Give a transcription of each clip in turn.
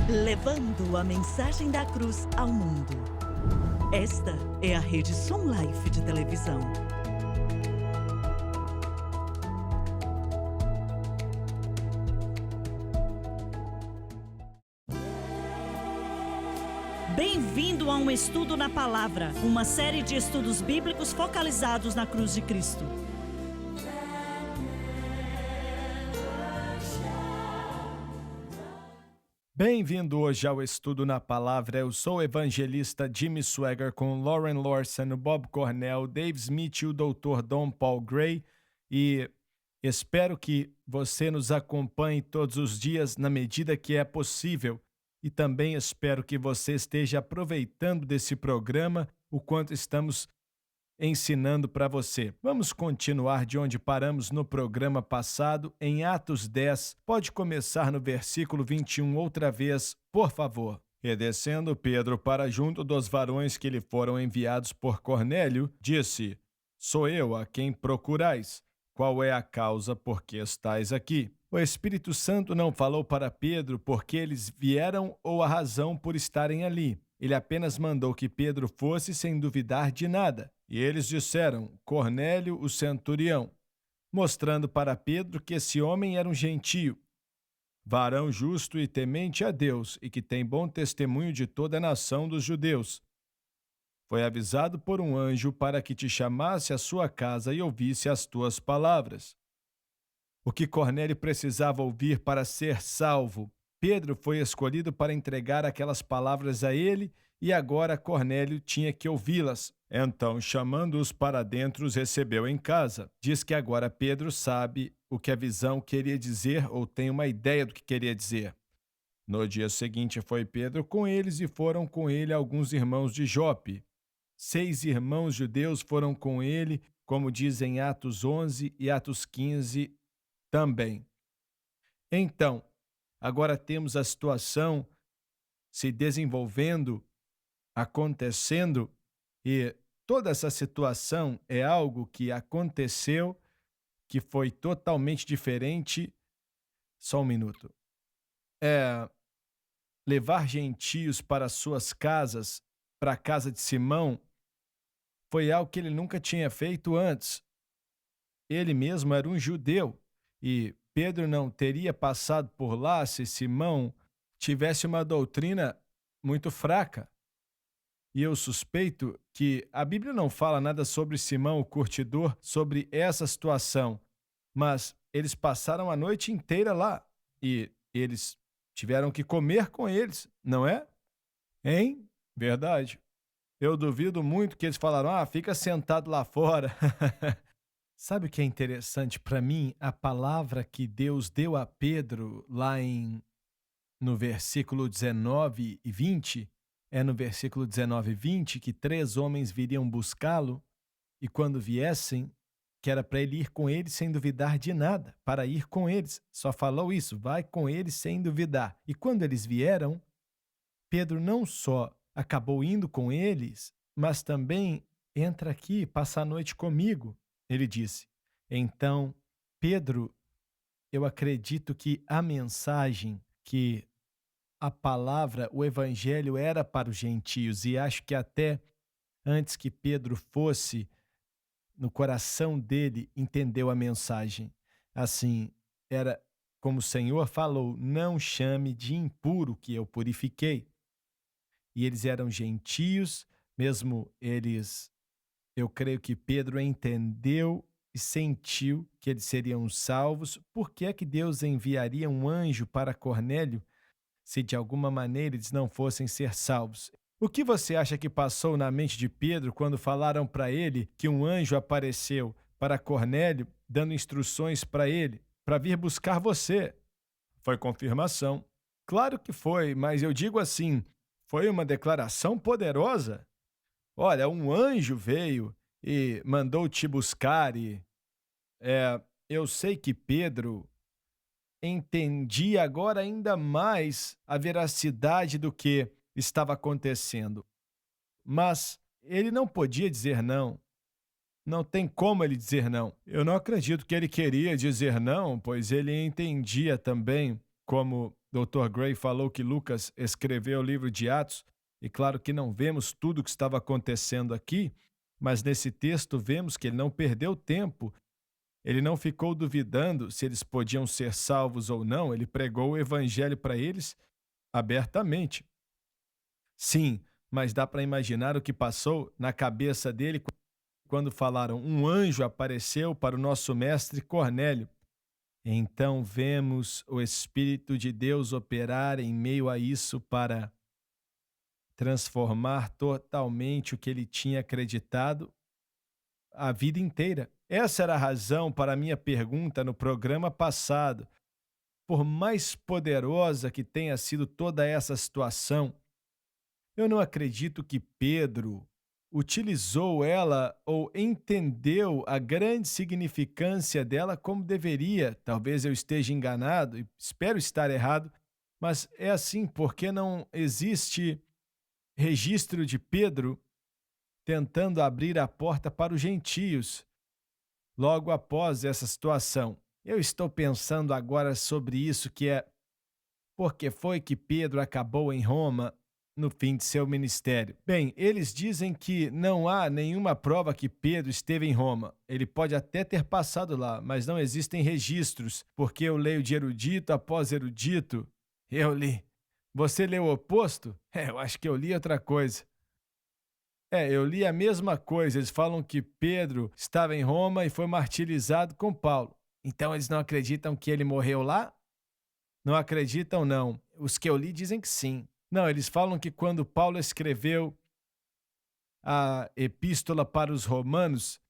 levando a mensagem da cruz ao mundo. Esta é a Rede Som Life de televisão. Bem-vindo a um estudo na palavra, uma série de estudos bíblicos focalizados na cruz de Cristo. Bem-vindo hoje ao Estudo na Palavra. Eu sou o evangelista Jimmy Swaggart com Lauren Lorson, Bob Cornell, Dave Smith e o Dr. Don Paul Gray. E espero que você nos acompanhe todos os dias na medida que é possível. E também espero que você esteja aproveitando desse programa o quanto estamos ensinando para você. Vamos continuar de onde paramos no programa passado, em Atos 10. Pode começar no versículo 21 outra vez, por favor. E descendo Pedro para junto dos varões que lhe foram enviados por Cornélio, disse: Sou eu a quem procurais. Qual é a causa por que estais aqui? O Espírito Santo não falou para Pedro porque eles vieram ou a razão por estarem ali. Ele apenas mandou que Pedro fosse sem duvidar de nada. E eles disseram, Cornélio, o centurião, mostrando para Pedro que esse homem era um gentio, varão justo e temente a Deus, e que tem bom testemunho de toda a nação dos judeus. Foi avisado por um anjo para que te chamasse à sua casa e ouvisse as tuas palavras. O que Cornélio precisava ouvir para ser salvo, Pedro foi escolhido para entregar aquelas palavras a ele e agora Cornélio tinha que ouvi-las. Então, chamando-os para dentro, os recebeu em casa. Diz que agora Pedro sabe o que a visão queria dizer ou tem uma ideia do que queria dizer. No dia seguinte foi Pedro com eles e foram com ele alguns irmãos de Jope. 6 irmãos judeus foram com ele, como dizem Atos 11 e Atos 15 também. Então, agora temos a situação se desenvolvendo, acontecendo, e toda essa situação é algo que aconteceu, que foi totalmente diferente. Só um minuto. Levar gentios para suas casas, para a casa de Simão, foi algo que ele nunca tinha feito antes. Ele mesmo era um judeu, e Pedro não teria passado por lá se Simão tivesse uma doutrina muito fraca. E eu suspeito que a Bíblia não fala nada sobre Simão, o curtidor, sobre essa situação. Mas eles passaram a noite inteira lá e eles tiveram que comer com eles, não é? Hein? Verdade. Eu duvido muito que eles falaram, fica sentado lá fora. Sabe o que é interessante para mim? A palavra que Deus deu a Pedro lá no versículo 19 e 20, é no versículo 19 e 20 que 3 homens viriam buscá-lo e quando viessem, que era para ele ir com eles sem duvidar de nada, para ir com eles. Só falou isso, vai com eles sem duvidar. E quando eles vieram, Pedro não só acabou indo com eles, mas também entra aqui, passa a noite comigo. Ele disse, então, Pedro, eu acredito que a mensagem, que a palavra, o evangelho era para os gentios e acho que até antes que Pedro fosse, no coração dele, entendeu a mensagem. Assim, era como o Senhor falou, não chame de impuro que eu purifiquei. E eles eram gentios, mesmo eles... Eu creio que Pedro entendeu e sentiu que eles seriam salvos. Por que é que Deus enviaria um anjo para Cornélio se de alguma maneira eles não fossem ser salvos? O que você acha que passou na mente de Pedro quando falaram para ele que um anjo apareceu para Cornélio, dando instruções para ele, para vir buscar você? Foi confirmação. Claro que foi, mas eu digo assim, foi uma declaração poderosa. Olha, um anjo veio e mandou te buscar e... eu sei que Pedro entendia agora ainda mais a veracidade do que estava acontecendo. Mas ele não podia dizer não. Não tem como ele dizer não. Eu não acredito que ele queria dizer não, pois ele entendia também como Dr. Gray falou que Lucas escreveu o livro de Atos, e claro que não vemos tudo o que estava acontecendo aqui, mas nesse texto vemos que ele não perdeu tempo, ele não ficou duvidando se eles podiam ser salvos ou não, ele pregou o evangelho para eles abertamente. Sim, mas dá para imaginar o que passou na cabeça dele quando falaram: um anjo apareceu para o nosso mestre Cornélio. Então vemos o Espírito de Deus operar em meio a isso para transformar totalmente o que ele tinha acreditado a vida inteira. Essa era a razão para a minha pergunta no programa passado. Por mais poderosa que tenha sido toda essa situação, eu não acredito que Pedro utilizou ela ou entendeu a grande significância dela como deveria. Talvez eu esteja enganado e espero estar errado, mas é assim porque não existe registro de Pedro tentando abrir a porta para os gentios logo após essa situação. Eu estou pensando agora sobre isso, que é porque foi que Pedro acabou em Roma no fim de seu ministério. Bem, eles dizem que não há nenhuma prova que Pedro esteve em Roma. Ele pode até ter passado lá, mas não existem registros, porque eu leio de erudito após erudito. Eu li. Você leu o oposto? Eu acho que eu li outra coisa. Eu li a mesma coisa. Eles falam que Pedro estava em Roma e foi martirizado com Paulo. Então eles não acreditam que ele morreu lá? Não acreditam, não. Os que eu li dizem que sim. Não, eles falam que quando Paulo escreveu a epístola para os romanos,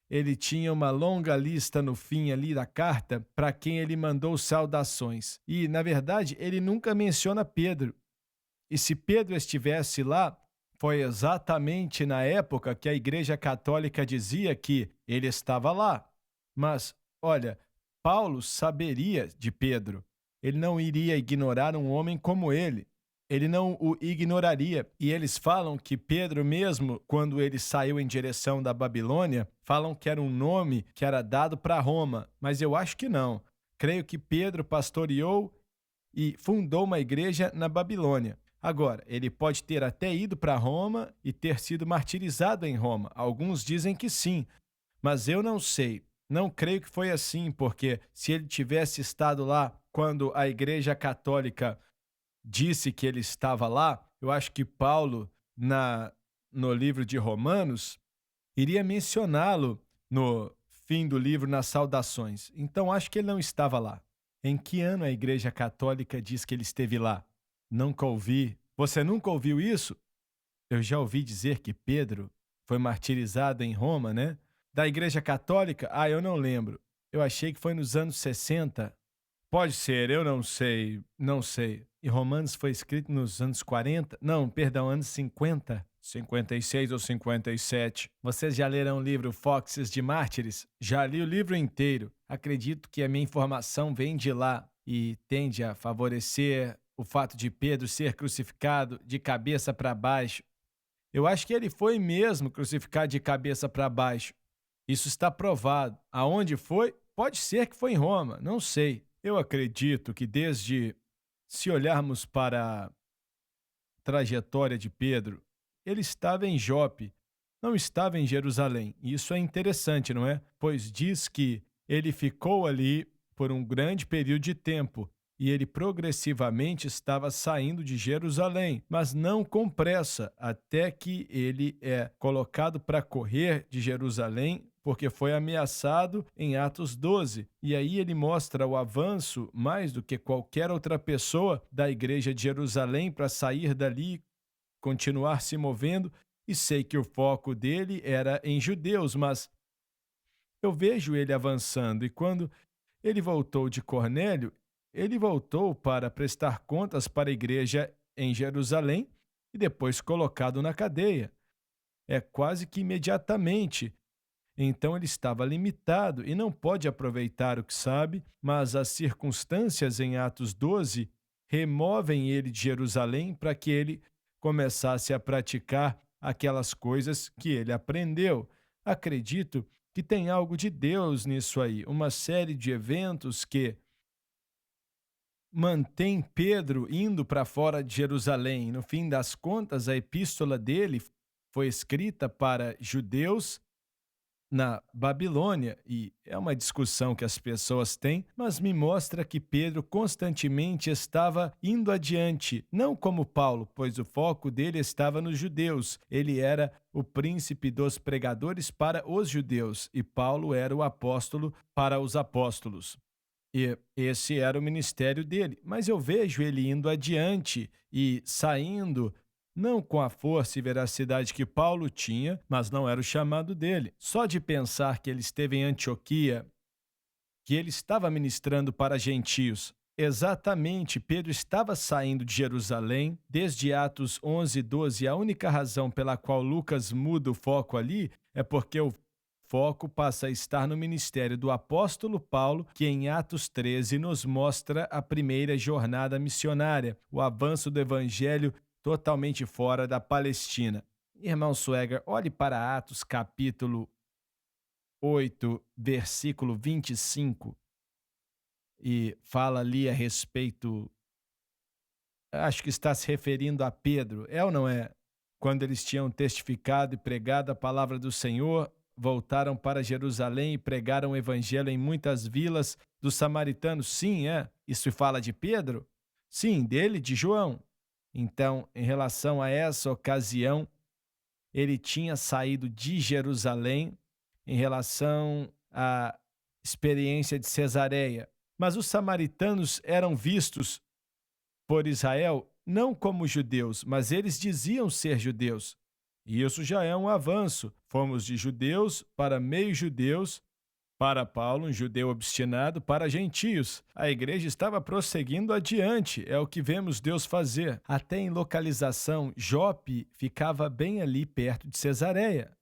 ele tinha uma longa lista no fim ali da carta para quem ele mandou saudações. E, na verdade, ele nunca menciona Pedro. E se Pedro estivesse lá, foi exatamente na época que a Igreja Católica dizia que ele estava lá. Mas, olha, Paulo saberia de Pedro. Ele não iria ignorar um homem como ele. Ele não o ignoraria. E eles falam que Pedro, mesmo quando ele saiu em direção da Babilônia, falam que era um nome que era dado para Roma. Mas eu acho que não. Creio que Pedro pastoreou e fundou uma igreja na Babilônia. Agora, ele pode ter até ido para Roma e ter sido martirizado em Roma. Alguns dizem que sim, mas eu não sei. Não creio que foi assim, porque se ele tivesse estado lá quando a Igreja Católica disse que ele estava lá, eu acho que Paulo, no livro de Romanos, iria mencioná-lo no fim do livro, nas saudações. Então, acho que ele não estava lá. Em que ano a Igreja Católica diz que ele esteve lá? Nunca ouvi. Você nunca ouviu isso? Eu já ouvi dizer que Pedro foi martirizado em Roma, né? Da Igreja Católica? Ah, eu não lembro. Eu achei que foi nos anos 60. Pode ser, eu não sei. Não sei. E Romanos foi escrito nos anos 40? Não, perdão, anos 50. 56 ou 57. Vocês já leram o livro Foxes de Mártires? Já li o livro inteiro. Acredito que a minha informação vem de lá e tende a favorecer o fato de Pedro ser crucificado de cabeça para baixo. Eu acho que ele foi mesmo crucificado de cabeça para baixo. Isso está provado. Aonde foi? Pode ser que foi em Roma, não sei. Eu acredito que se olharmos para a trajetória de Pedro, ele estava em Jope, não estava em Jerusalém. E isso é interessante, não é? Pois diz que ele ficou ali por um grande período de tempo e ele progressivamente estava saindo de Jerusalém, mas não com pressa, até que ele é colocado para correr de Jerusalém, porque foi ameaçado em Atos 12. E aí ele mostra o avanço, mais do que qualquer outra pessoa, da igreja de Jerusalém para sair dali, continuar se movendo. E sei que o foco dele era em judeus, mas eu vejo ele avançando. E quando ele voltou de Cornélio, ele voltou para prestar contas para a igreja em Jerusalém e depois colocado na cadeia. É quase que imediatamente. Então ele estava limitado e não pode aproveitar o que sabe, mas as circunstâncias em Atos 12 removem ele de Jerusalém para que ele começasse a praticar aquelas coisas que ele aprendeu. Acredito que tem algo de Deus nisso aí, uma série de eventos que mantém Pedro indo para fora de Jerusalém. No fim das contas, a epístola dele foi escrita para judeus na Babilônia, e é uma discussão que as pessoas têm, mas me mostra que Pedro constantemente estava indo adiante, não como Paulo, pois o foco dele estava nos judeus. Ele era o príncipe dos pregadores para os judeus, e Paulo era o apóstolo para os apóstolos. E esse era o ministério dele. Mas eu vejo ele indo adiante e saindo, não com a força e veracidade que Paulo tinha, mas não era o chamado dele. Só de pensar que ele esteve em Antioquia, que ele estava ministrando para gentios. Exatamente, Pedro estava saindo de Jerusalém, desde Atos 11:12. A única razão pela qual Lucas muda o foco ali é porque o foco passa a estar no ministério do apóstolo Paulo, que em Atos 13 nos mostra a primeira jornada missionária, o avanço do evangelho totalmente fora da Palestina. Irmão Swagger, olhe para Atos capítulo 8, versículo 25, e fala ali a respeito, acho que está se referindo a Pedro, é ou não é? Quando eles tinham testificado e pregado a palavra do Senhor, voltaram para Jerusalém e pregaram o evangelho em muitas vilas dos samaritanos. Sim, é. Isso fala de Pedro? Sim, dele, de João. Então, em relação a essa ocasião, ele tinha saído de Jerusalém em relação à experiência de Cesareia. Mas os samaritanos eram vistos por Israel não como judeus, mas eles diziam ser judeus. E isso já é um avanço. Fomos de judeus para meio-judeus, para Paulo, um judeu obstinado, para gentios. A igreja estava prosseguindo adiante, é o que vemos Deus fazer. Até em localização, Jope ficava bem ali perto de Cesareia.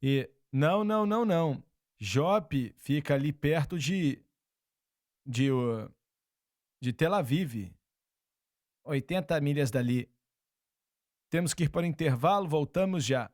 E não. Jope fica ali perto de, uh, de Tel Aviv, 80 milhas dali. Temos que ir para o intervalo, voltamos já.